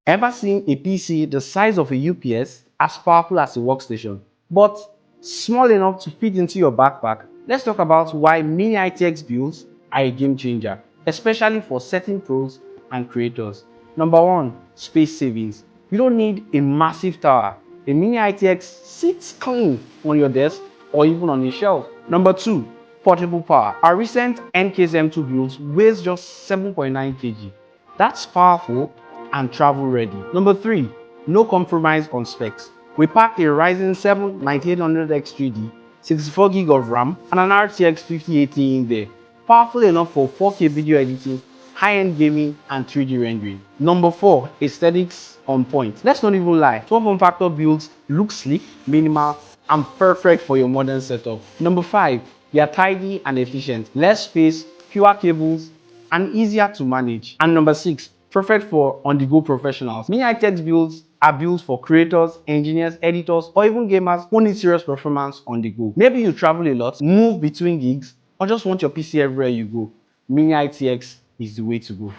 Ever seen a PC the size of a UPS, as powerful as a workstation, but small enough to fit into your backpack? Let's talk about why mini ITX builds are a game changer, especially for certain pros and creators. Number one, space savings. You don't need a massive tower. A mini ITX sits clean on your desk or even on a shelf. Number two, portable power. Our recent NKSM2 builds weighs just 7.9 kg. That's powerful and travel ready. Number three, no compromise on specs. We packed a Ryzen 7 9800X3D, 64 gig of RAM, and an RTX 5080 in there. Powerful enough for 4K video editing, high-end gaming, and 3D rendering. Number four, aesthetics on point. Let's not even lie, 12 form factor builds look sleek, minimal, and perfect for your modern setup. Number five, they are tidy and efficient. Less space, fewer cables, and easier to manage. And number six, perfect for on-the-go professionals. Mini ITX builds are built for creators, engineers, editors, or even gamers who need serious performance on the go. Maybe you travel a lot, move between gigs, or just want your PC everywhere you go. Mini ITX is the way to go.